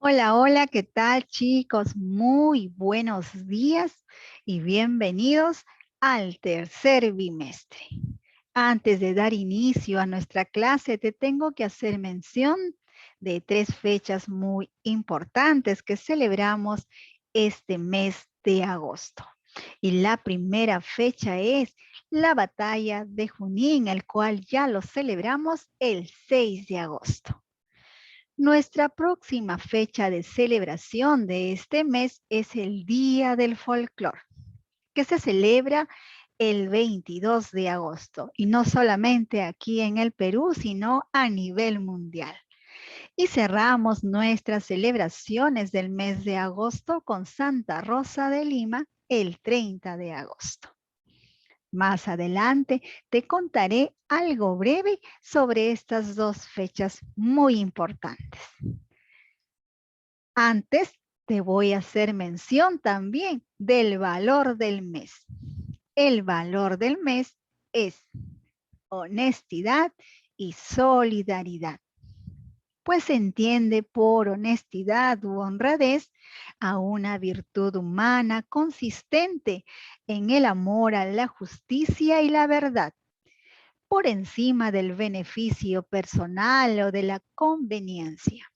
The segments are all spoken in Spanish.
Hola, hola, ¿qué tal chicos? Muy buenos días y bienvenidos al tercer bimestre. Antes de dar inicio a nuestra clase, te tengo que hacer mención de tres fechas muy importantes que celebramos este mes de agosto. Y la primera fecha es la batalla de Junín, el cual ya lo celebramos el 6 de agosto. Nuestra próxima fecha de celebración de este mes es el Día del Folclor, que se celebra el 22 de agosto, y no solamente aquí en el Perú, sino a nivel mundial. Y cerramos nuestras celebraciones del mes de agosto con Santa Rosa de Lima el 30 de agosto. Más adelante te contaré algo breve sobre estas dos fechas muy importantes. Antes te voy a hacer mención también del valor del mes. El valor del mes es honestidad y solidaridad, pues se entiende por honestidad u honradez a una virtud humana consistente en el amor a la justicia y la verdad, por encima del beneficio personal o de la conveniencia.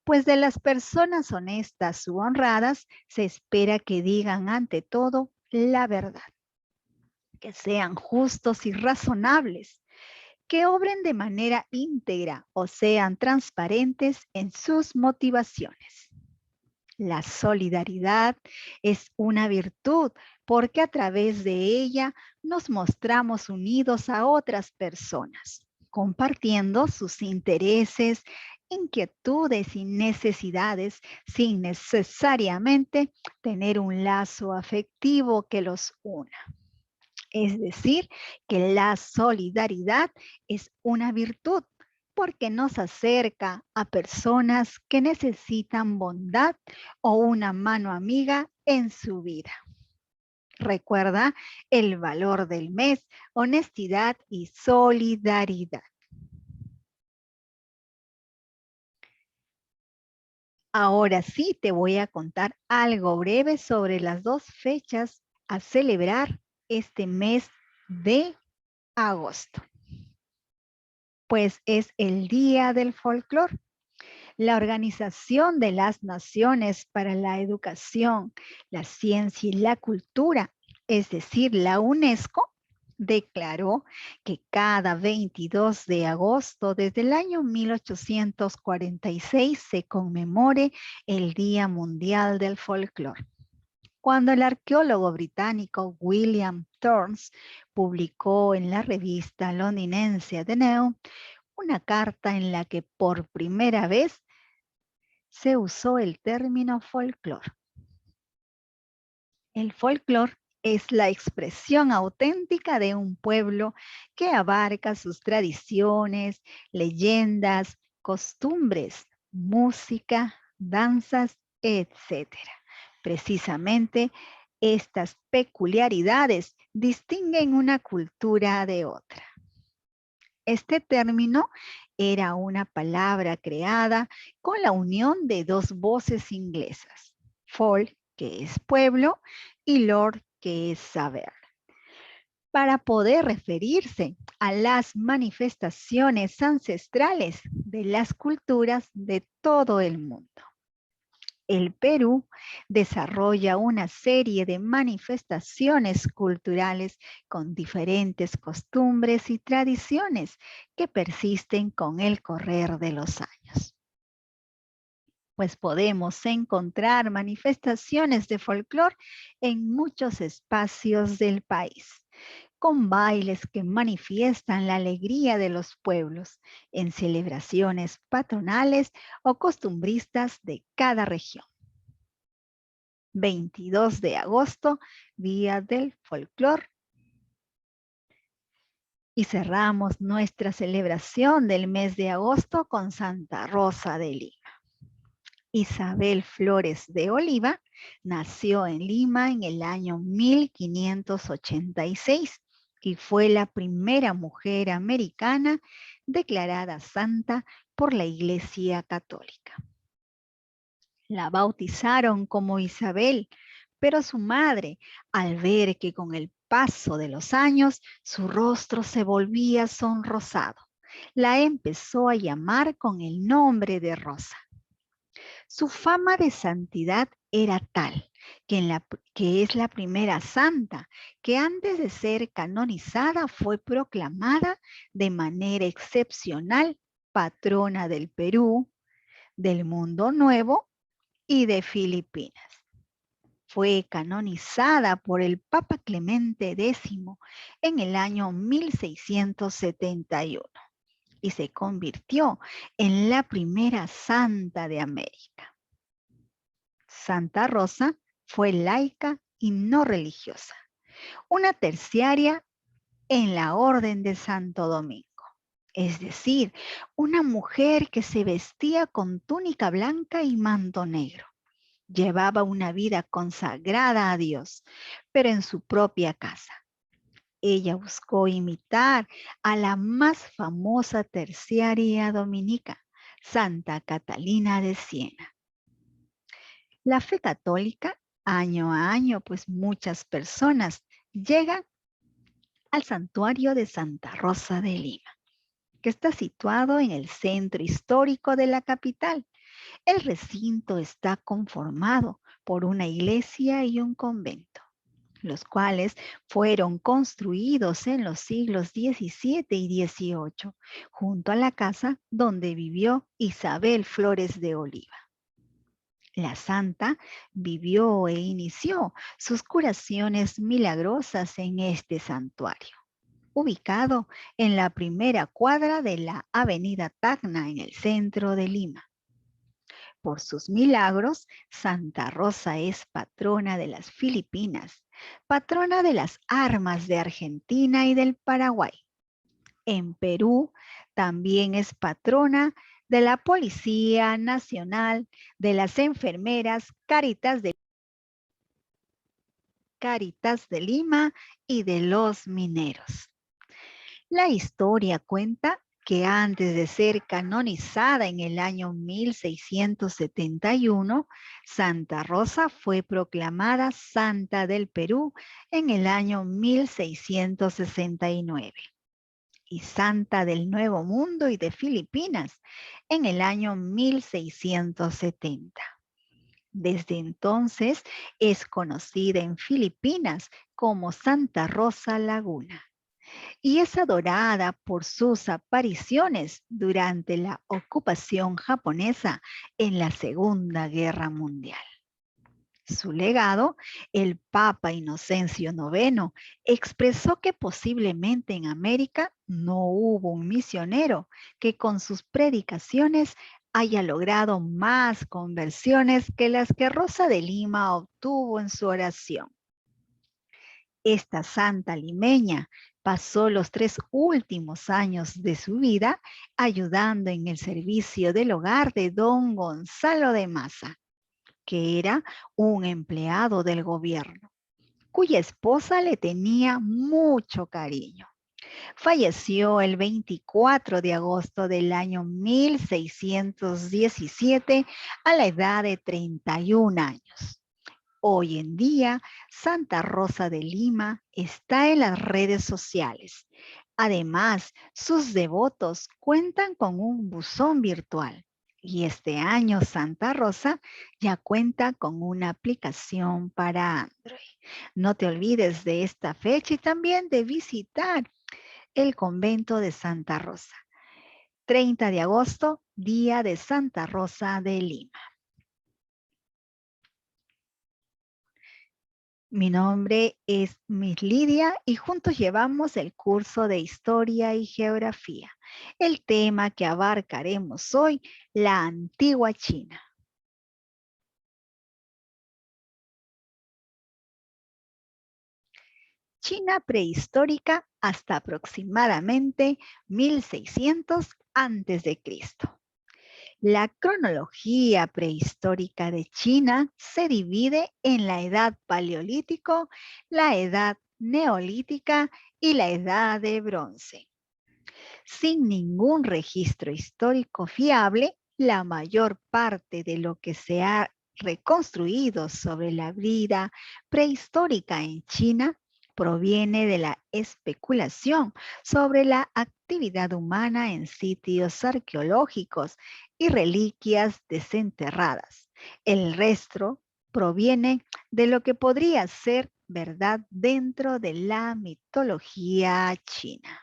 Pues de las personas honestas u honradas se espera que digan ante todo la verdad, que sean justos y razonables, que obren de manera íntegra o sean transparentes en sus motivaciones. La solidaridad es una virtud porque a través de ella nos mostramos unidos a otras personas, compartiendo sus intereses, inquietudes y necesidades sin necesariamente tener un lazo afectivo que los una. Es decir, que la solidaridad es una virtud porque nos acerca a personas que necesitan bondad o una mano amiga en su vida. Recuerda el valor del mes, honestidad y solidaridad. Ahora sí te voy a contar algo breve sobre las dos fechas a celebrar este mes de agosto. Pues es el Día del Folclor. La Organización de las Naciones para la Educación, la Ciencia y la Cultura, es decir, la UNESCO, declaró que cada 22 de agosto desde el año 1846 se conmemore el Día Mundial del Folclor. Cuando el arqueólogo británico William Thornes publicó en la revista londinense The New una carta en la que por primera vez se usó el término folclor. El folclor es la expresión auténtica de un pueblo que abarca sus tradiciones, leyendas, costumbres, música, danzas, etcétera. Precisamente estas peculiaridades distinguen una cultura de otra. Este término era una palabra creada con la unión de dos voces inglesas, folk, que es pueblo, y lord, que es saber, para poder referirse a las manifestaciones ancestrales de las culturas de todo el mundo. El Perú desarrolla una serie de manifestaciones culturales con diferentes costumbres y tradiciones que persisten con el correr de los años. Pues podemos encontrar manifestaciones de folclore en muchos espacios del país, con bailes que manifiestan la alegría de los pueblos en celebraciones patronales o costumbristas de cada región. 22 de agosto, Día del Folclor. Y cerramos nuestra celebración del mes de agosto con Santa Rosa de Lima. Isabel Flores de Oliva nació en Lima en el año 1586 y fue la primera mujer americana declarada santa por la Iglesia Católica. La bautizaron como Isabel, pero su madre, al ver que con el paso de los años su rostro se volvía sonrosado, la empezó a llamar con el nombre de Rosa. Su fama de santidad era tal que es la primera santa que antes de ser canonizada fue proclamada de manera excepcional patrona del Perú, del Mundo Nuevo y de Filipinas. Fue canonizada por el Papa Clemente X en el año 1671 y se convirtió en la primera santa de América. Santa Rosa fue laica y no religiosa, una terciaria en la Orden de Santo Domingo, es decir, una mujer que se vestía con túnica blanca y manto negro. Llevaba una vida consagrada a Dios, pero en su propia casa. Ella buscó imitar a la más famosa terciaria dominica, Santa Catalina de Siena. La fe católica, año a año, pues muchas personas llegan al santuario de Santa Rosa de Lima, que está situado en el centro histórico de la capital. El recinto está conformado por una iglesia y un convento, los cuales fueron construidos en los siglos XVII y XVIII, junto a la casa donde vivió Isabel Flores de Oliva. La santa vivió e inició sus curaciones milagrosas en este santuario, ubicado en la primera cuadra de la avenida Tacna en el centro de Lima. Por sus milagros, Santa Rosa es patrona de las Filipinas, patrona de las armas de Argentina y del Paraguay. En Perú también es patrona de la Policía Nacional, de las enfermeras Caritas de Lima y de los mineros. La historia cuenta que antes de ser canonizada en el año 1671, Santa Rosa fue proclamada Santa del Perú en el año 1669 y Santa del Nuevo Mundo y de Filipinas en el año 1670. Desde entonces es conocida en Filipinas como Santa Rosa Laguna y es adorada por sus apariciones durante la ocupación japonesa en la Segunda Guerra Mundial. Su legado, el Papa Inocencio IX, expresó que posiblemente en América no hubo un misionero que con sus predicaciones haya logrado más conversiones que las que Rosa de Lima obtuvo en su oración. Esta santa limeña pasó los 3 últimos años de su vida ayudando en el servicio del hogar de don Gonzalo de Maza, que era un empleado del gobierno, cuya esposa le tenía mucho cariño. Falleció el 24 de agosto del año 1617 a la edad de 31 años. Hoy en día, Santa Rosa de Lima está en las redes sociales. Además, sus devotos cuentan con un buzón virtual. Y este año Santa Rosa ya cuenta con una aplicación para Android. No te olvides de esta fecha y también de visitar el convento de Santa Rosa. 30 de agosto, día de Santa Rosa de Lima. Mi nombre es Miss Lidia y juntos llevamos el curso de Historia y Geografía. El tema que abarcaremos hoy, la antigua China. China prehistórica hasta aproximadamente 1600 a.C. La cronología prehistórica de China se divide en la edad paleolítico, la edad neolítica y la edad de bronce. Sin ningún registro histórico fiable, la mayor parte de lo que se ha reconstruido sobre la vida prehistórica en China proviene de la especulación sobre la actividad humana en sitios arqueológicos y reliquias desenterradas. El resto proviene de lo que podría ser verdad dentro de la mitología china.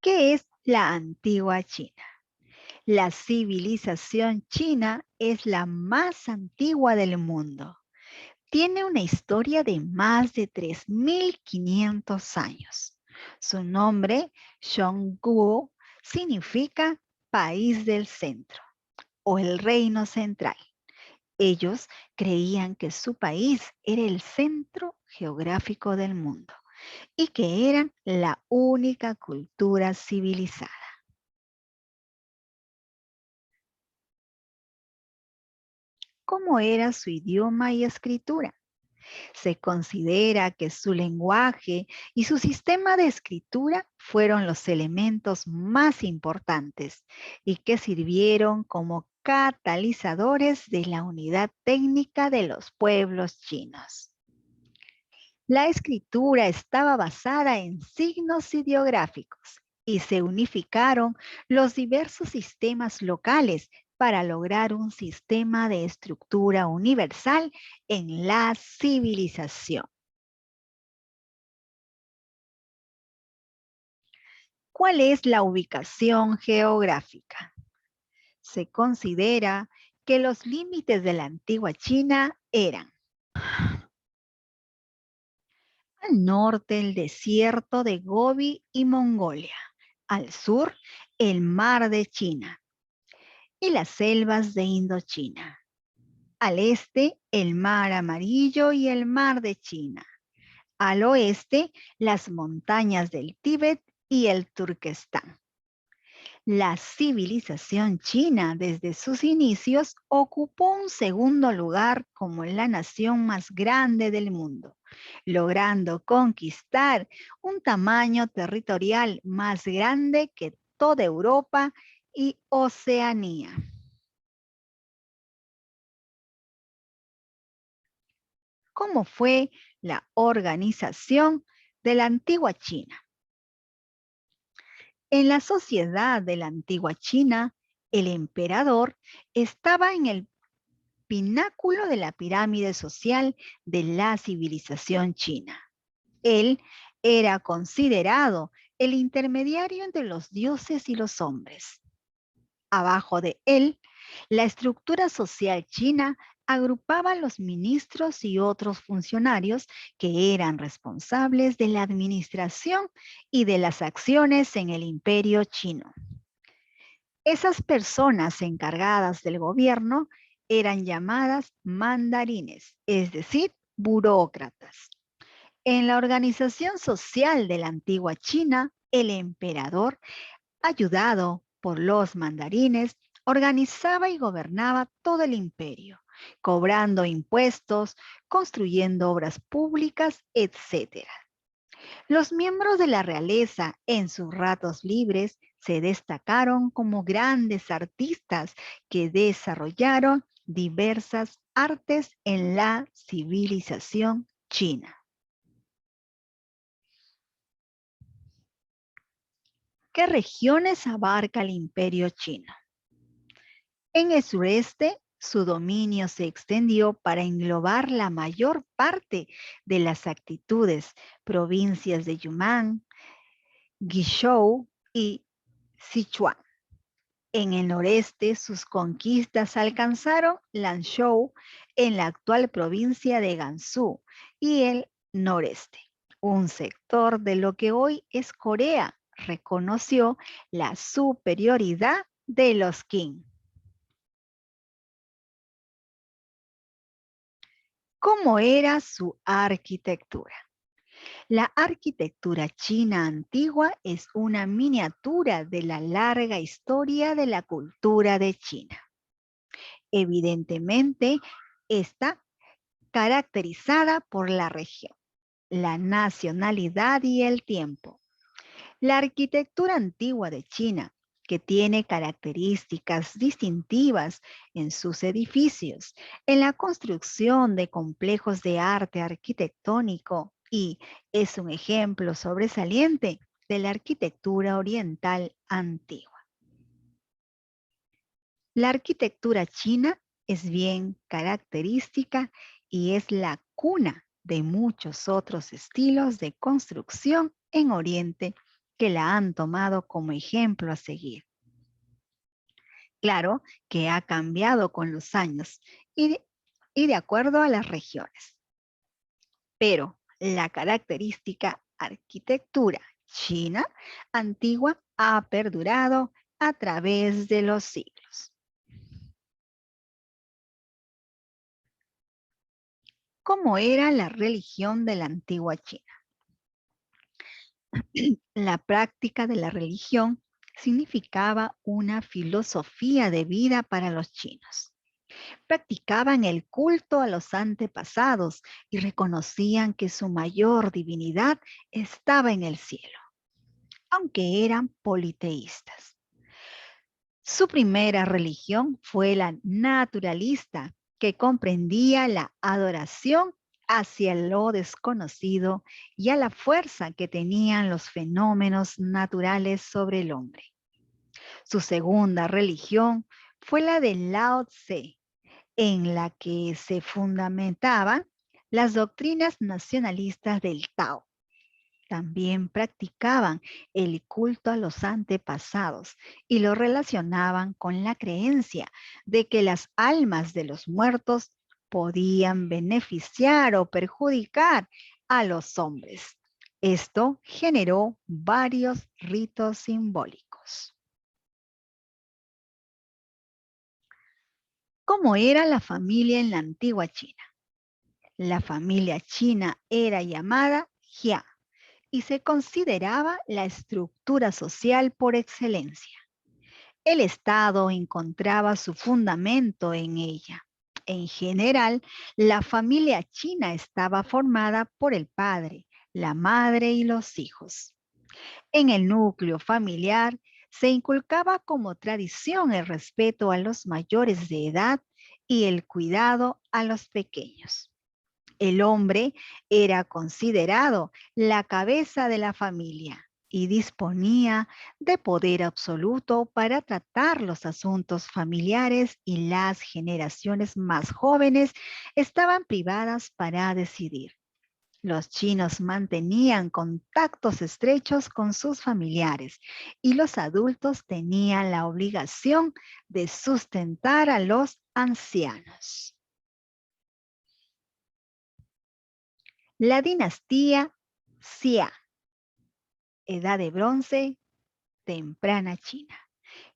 ¿Qué es la antigua China? La civilización china es la más antigua del mundo. Tiene una historia de más de 3.500 años. Su nombre, Zhongguo, significa país del centro o el reino central. Ellos creían que su país era el centro geográfico del mundo y que eran la única cultura civilizada. ¿Cómo era su idioma y escritura? Se considera que su lenguaje y su sistema de escritura fueron los elementos más importantes y que sirvieron como catalizadores de la unidad técnica de los pueblos chinos. La escritura estaba basada en signos ideográficos y se unificaron los diversos sistemas locales para lograr un sistema de estructura universal en la civilización. ¿Cuál es la ubicación geográfica? Se considera que los límites de la antigua China eran al norte el desierto de Gobi y Mongolia, al sur el mar de China y las selvas de Indochina, al este el mar Amarillo y el mar de China, al oeste las montañas del Tíbet y el Turquestán. La civilización china desde sus inicios ocupó un segundo lugar como la nación más grande del mundo, logrando conquistar un tamaño territorial más grande que toda Europa y Oceanía. ¿Cómo fue la organización de la antigua China? En la sociedad de la antigua China, el emperador estaba en el pináculo de la pirámide social de la civilización china. Él era considerado el intermediario entre los dioses y los hombres. Abajo de él, la estructura social china agrupaba a los ministros y otros funcionarios que eran responsables de la administración y de las acciones en el imperio chino. Esas personas encargadas del gobierno eran llamadas mandarines, es decir, burócratas. En la organización social de la antigua China, el emperador, ayudado por los mandarines, organizaba y gobernaba todo el imperio, cobrando impuestos, construyendo obras públicas, etc. Los miembros de la realeza en sus ratos libres se destacaron como grandes artistas que desarrollaron diversas artes en la civilización china. ¿Qué regiones abarca el imperio chino? En el sureste, su dominio se extendió para englobar la mayor parte de las actitudes, provincias de Yunnan, Guizhou y Sichuan. En el noreste, sus conquistas alcanzaron Lanzhou en la actual provincia de Gansu y el noreste. Un sector de lo que hoy es Corea reconoció la superioridad de los Qing. ¿Cómo era su arquitectura? La arquitectura china antigua es una miniatura de la larga historia de la cultura de China. Evidentemente, está caracterizada por la región, la nacionalidad y el tiempo. La arquitectura antigua de China que tiene características distintivas en sus edificios, en la construcción de complejos de arte arquitectónico y es un ejemplo sobresaliente de la arquitectura oriental antigua. La arquitectura china es bien característica y es la cuna de muchos otros estilos de construcción en Oriente que la han tomado como ejemplo a seguir. Claro que ha cambiado con los años y de acuerdo a las regiones, pero la característica arquitectura china antigua ha perdurado a través de los siglos. ¿Cómo era la religión de la antigua China? La práctica de la religión significaba una filosofía de vida para los chinos. Practicaban el culto a los antepasados y reconocían que su mayor divinidad estaba en el cielo, aunque eran politeístas. Su primera religión fue la naturalista, que comprendía la adoración hacia lo desconocido y a la fuerza que tenían los fenómenos naturales sobre el hombre. Su segunda religión fue la de Lao Tse, en la que se fundamentaban las doctrinas nacionalistas del Tao. También practicaban el culto a los antepasados y lo relacionaban con la creencia de que las almas de los muertos podían beneficiar o perjudicar a los hombres. Esto generó varios ritos simbólicos. ¿Cómo era la familia en la antigua China? La familia china era llamada Jia y se consideraba la estructura social por excelencia. El Estado encontraba su fundamento en ella. En general, la familia china estaba formada por el padre, la madre y los hijos. En el núcleo familiar se inculcaba como tradición el respeto a los mayores de edad y el cuidado a los pequeños. El hombre era considerado la cabeza de la familia y disponía de poder absoluto para tratar los asuntos familiares y las generaciones más jóvenes estaban privadas para decidir. Los chinos mantenían contactos estrechos con sus familiares y los adultos tenían la obligación de sustentar a los ancianos. La dinastía Xia, Edad de Bronce, temprana China.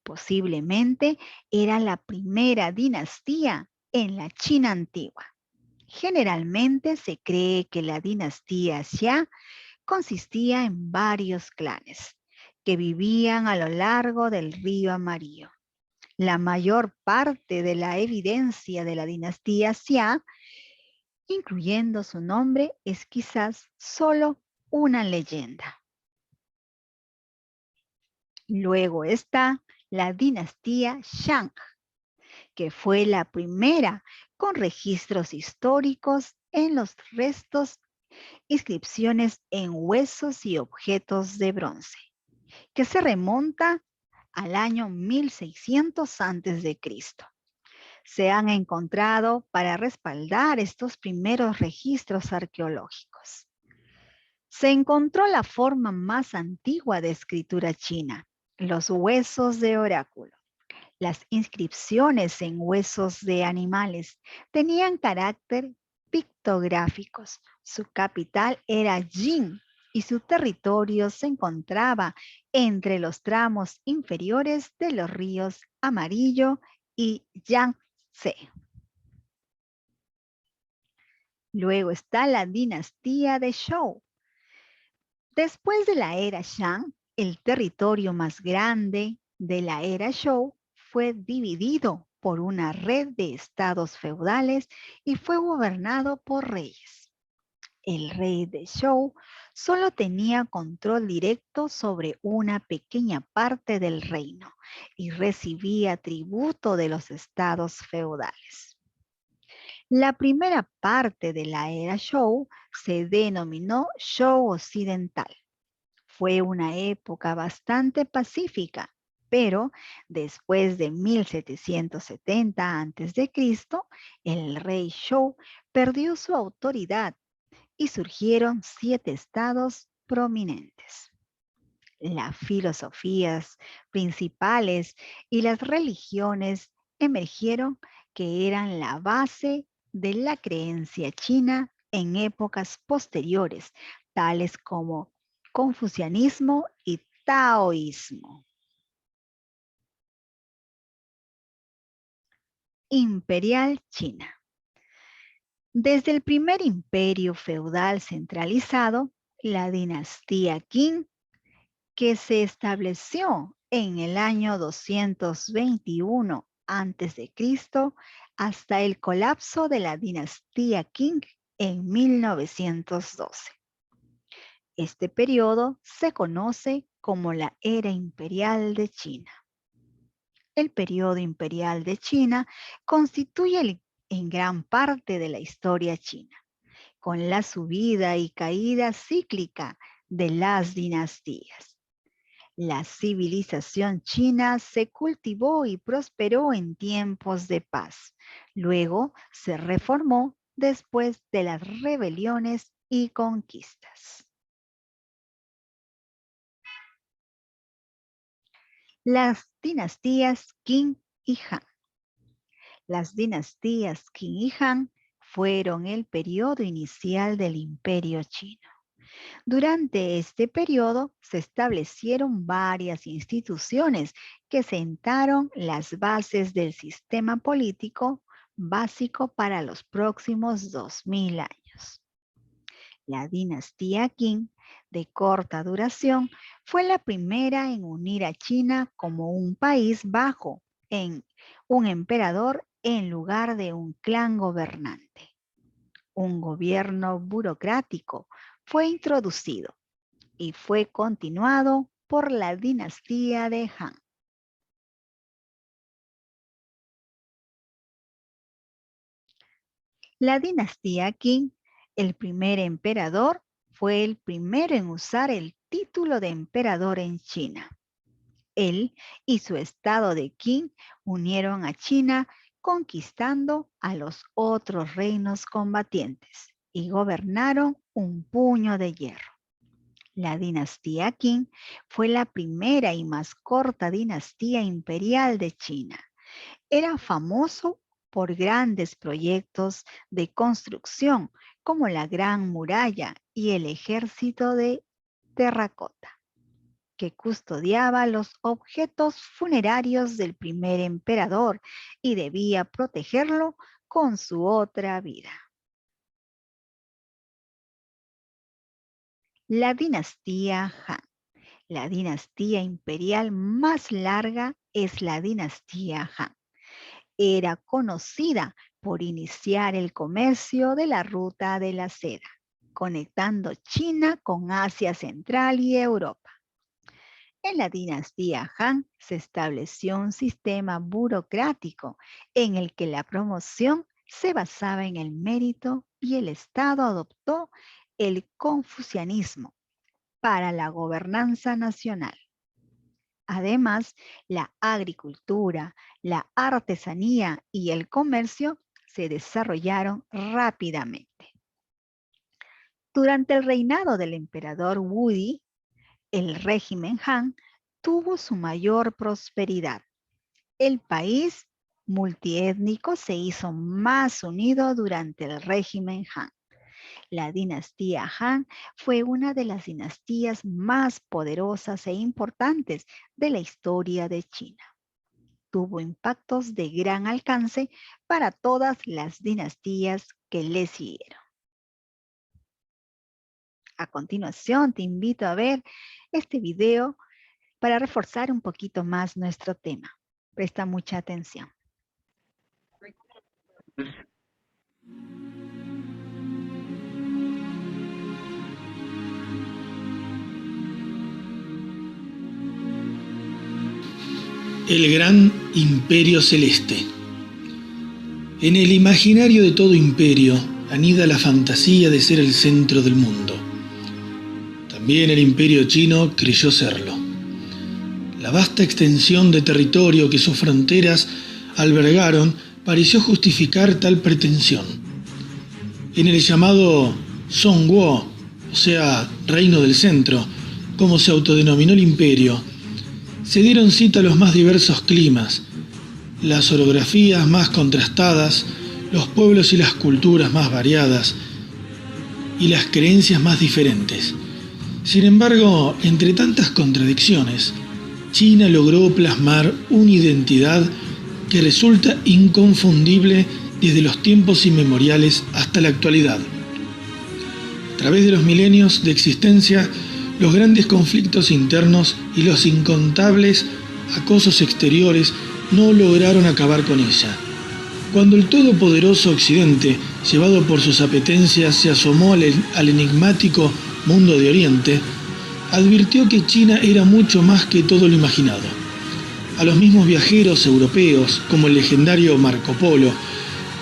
Posiblemente era la primera dinastía en la China antigua. Generalmente se cree que la dinastía Xia consistía en varios clanes que vivían a lo largo del río Amarillo. La mayor parte de la evidencia de la dinastía Xia, incluyendo su nombre, es quizás solo una leyenda. Luego está la dinastía Shang, que fue la primera con registros históricos en los restos, inscripciones en huesos y objetos de bronce, que se remonta al año 1600 a.C. Se han encontrado para respaldar estos primeros registros arqueológicos. Se encontró la forma más antigua de escritura china, los huesos de oráculo. Las inscripciones en huesos de animales tenían carácter pictográficos. Su capital era Jin y su territorio se encontraba entre los tramos inferiores de los ríos Amarillo y Yangtze. Luego está la dinastía de Zhou. Después de la era Shang, el territorio más grande de la era Zhou fue dividido por una red de estados feudales y fue gobernado por reyes. El rey de Zhou solo tenía control directo sobre una pequeña parte del reino y recibía tributo de los estados feudales. La primera parte de la era Zhou se denominó Zhou Occidental. Fue una época bastante pacífica, pero después de 1770 a.C., el rey Zhou perdió su autoridad y surgieron 7 estados prominentes. Las filosofías principales y las religiones emergieron que eran la base de la creencia china en épocas posteriores, tales como confucianismo y taoísmo. Imperial China. Desde el primer imperio feudal centralizado, la dinastía Qing, que se estableció en el año 221 a.C. hasta el colapso de la dinastía Qing en 1912. Este periodo se conoce como la Era Imperial de China. El periodo imperial de China constituye en gran parte de la historia china, con la subida y caída cíclica de las dinastías. La civilización china se cultivó y prosperó en tiempos de paz. Luego se reformó después de las rebeliones y conquistas. Las dinastías Qing y Han. Las dinastías Qing y Han fueron el periodo inicial del Imperio chino. Durante este periodo se establecieron varias instituciones que sentaron las bases del sistema político básico para los próximos 2000 años. La dinastía Qing, de corta duración, fue la primera en unir a China como un país bajo en un emperador en lugar de un clan gobernante. Un gobierno burocrático fue introducido y fue continuado por la dinastía de Han. La dinastía Qing, el primer emperador, fue el primero en usar el título de emperador en China. Él y su estado de Qing unieron a China conquistando a los otros reinos combatientes y gobernaron un puño de hierro. La dinastía Qing fue la primera y más corta dinastía imperial de China. Era famoso por grandes proyectos de construcción como la Gran Muralla y el ejército de terracota, que custodiaba los objetos funerarios del primer emperador y debía protegerlo con su otra vida. La dinastía Han. La dinastía imperial más larga es la dinastía Han. Era conocida por iniciar el comercio de la ruta de la seda, conectando China con Asia Central y Europa. En la dinastía Han se estableció un sistema burocrático en el que la promoción se basaba en el mérito y el Estado adoptó el confucianismo para la gobernanza nacional. Además, la agricultura, la artesanía y el comercio se desarrollaron rápidamente. Durante el reinado del emperador Wudi, el régimen Han tuvo su mayor prosperidad. El país multiétnico se hizo más unido durante el régimen Han. La dinastía Han fue una de las dinastías más poderosas e importantes de la historia de China. Tuvo impactos de gran alcance para todas las dinastías que le siguieron. A continuación, te invito a ver este video para reforzar un poquito más nuestro tema. Presta mucha atención. El gran imperio celeste. En el imaginario de todo imperio anida la fantasía de ser el centro del mundo. También el imperio chino creyó serlo. La vasta extensión de territorio que sus fronteras albergaron pareció justificar tal pretensión. En el llamado Zhongguo, o sea, Reino del Centro, como se autodenominó el imperio, se dieron cita los más diversos climas, las orografías más contrastadas, los pueblos y las culturas más variadas y las creencias más diferentes. Sin embargo, entre tantas contradicciones, China logró plasmar una identidad que resulta inconfundible desde los tiempos inmemoriales hasta la actualidad. A través de los milenios de existencia, los grandes conflictos internos y los incontables acosos exteriores no lograron acabar con ella. Cuando el todopoderoso Occidente, llevado por sus apetencias, se asomó al enigmático mundo de Oriente, advirtió que China era mucho más que todo lo imaginado. A los mismos viajeros europeos, como el legendario Marco Polo,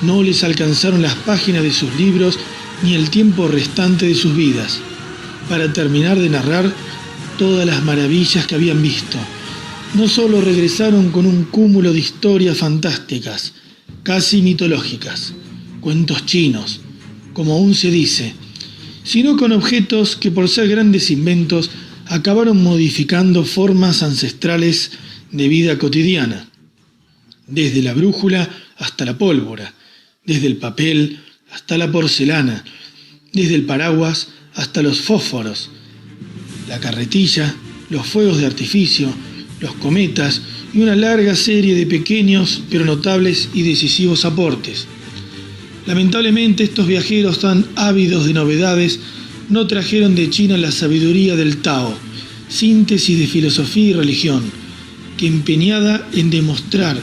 no les alcanzaron las páginas de sus libros ni el tiempo restante de sus vidas para terminar de narrar todas las maravillas que habían visto. No solo regresaron con un cúmulo de historias fantásticas, casi mitológicas, cuentos chinos, como aún se dice, sino con objetos que por ser grandes inventos acabaron modificando formas ancestrales de vida cotidiana, desde la brújula hasta la pólvora, desde el papel hasta la porcelana, desde el paraguas hasta los fósforos, la carretilla, los fuegos de artificio, los cometas y una larga serie de pequeños pero notables y decisivos aportes. Lamentablemente, estos viajeros tan ávidos de novedades no trajeron de China la sabiduría del Tao, síntesis de filosofía y religión, que empeñada en demostrar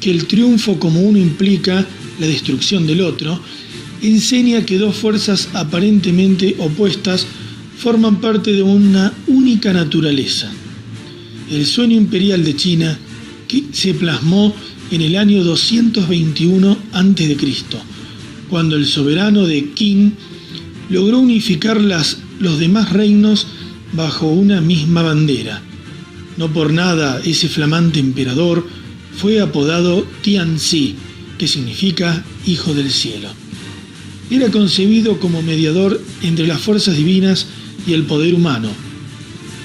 que el triunfo como uno implica la destrucción del otro, enseña que dos fuerzas aparentemente opuestas forman parte de una única naturaleza. El sueño imperial de China, que se plasmó en el año 221 a.C., cuando el soberano de Qin logró unificar los demás reinos bajo una misma bandera. No por nada ese flamante emperador fue apodado Tianzi, que significa Hijo del Cielo. Era concebido como mediador entre las fuerzas divinas y el poder humano,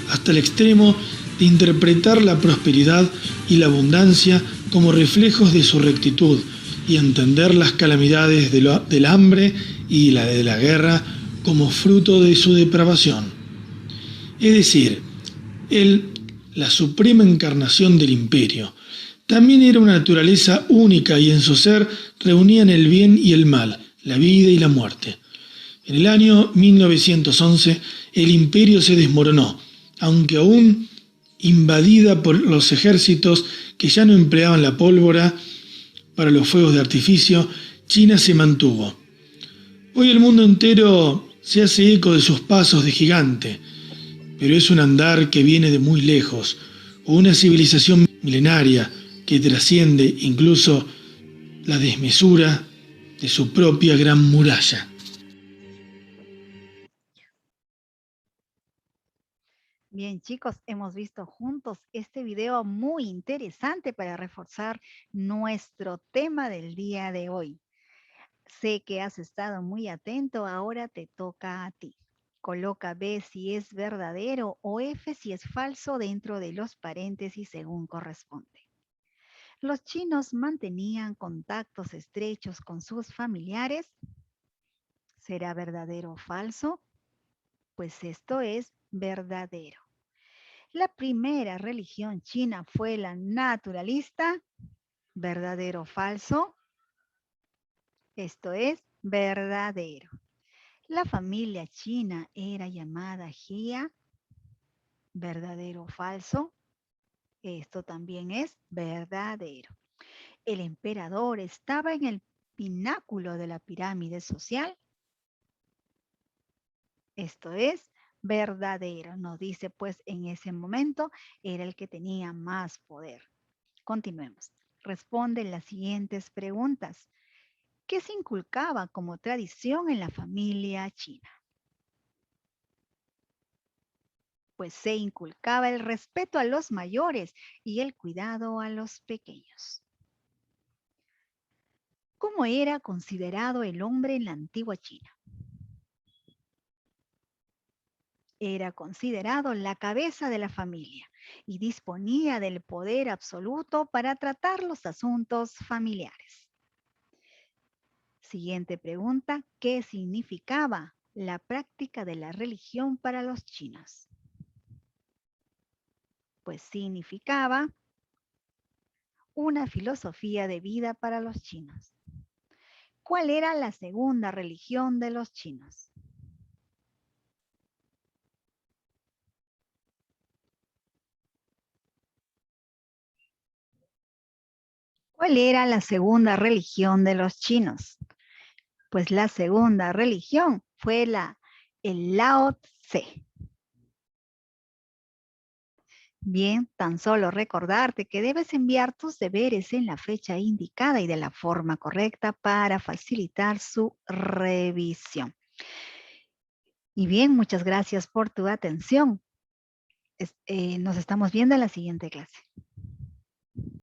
hasta el extremo de interpretar la prosperidad y la abundancia como reflejos de su rectitud y entender las calamidades del hambre y la de la guerra como fruto de su depravación. Es decir, él, la suprema encarnación del imperio, también era una naturaleza única y en su ser reunían el bien y el mal, la vida y la muerte. En el año 1911 el imperio se desmoronó, aunque aún invadida por los ejércitos que ya no empleaban la pólvora para los fuegos de artificio, China se mantuvo. Hoy el mundo entero se hace eco de sus pasos de gigante, pero es un andar que viene de muy lejos, o una civilización milenaria que trasciende incluso la desmesura de su propia gran muralla. Bien, chicos, hemos visto juntos este video muy interesante para reforzar nuestro tema del día de hoy. Sé que has estado muy atento, ahora te toca a ti. Coloca B si es verdadero o F si es falso dentro de los paréntesis según corresponde. Los chinos mantenían contactos estrechos con sus familiares. ¿Será verdadero o falso? Pues esto es verdadero. La primera religión china fue la naturalista. ¿Verdadero o falso? Esto es verdadero. La familia china era llamada Jia. ¿Verdadero o falso? Esto también es verdadero. El emperador estaba en el pináculo de la pirámide social. Esto es verdadero. Nos dice pues en ese momento era el que tenía más poder. Continuemos. Responde las siguientes preguntas. ¿Qué se inculcaba como tradición en la familia china? Pues se inculcaba el respeto a los mayores y el cuidado a los pequeños. ¿Cómo era considerado el hombre en la antigua China? Era considerado la cabeza de la familia y disponía del poder absoluto para tratar los asuntos familiares. Siguiente pregunta, ¿qué significaba la práctica de la religión para los chinos? Pues significaba una filosofía de vida para los chinos. ¿Cuál era la segunda religión de los chinos? ¿Cuál era la segunda religión de los chinos? Pues la segunda religión fue el Lao Tse. Bien, tan solo recordarte que debes enviar tus deberes en la fecha indicada y de la forma correcta para facilitar su revisión. Y bien, muchas gracias por tu atención. Nos estamos viendo en la siguiente clase.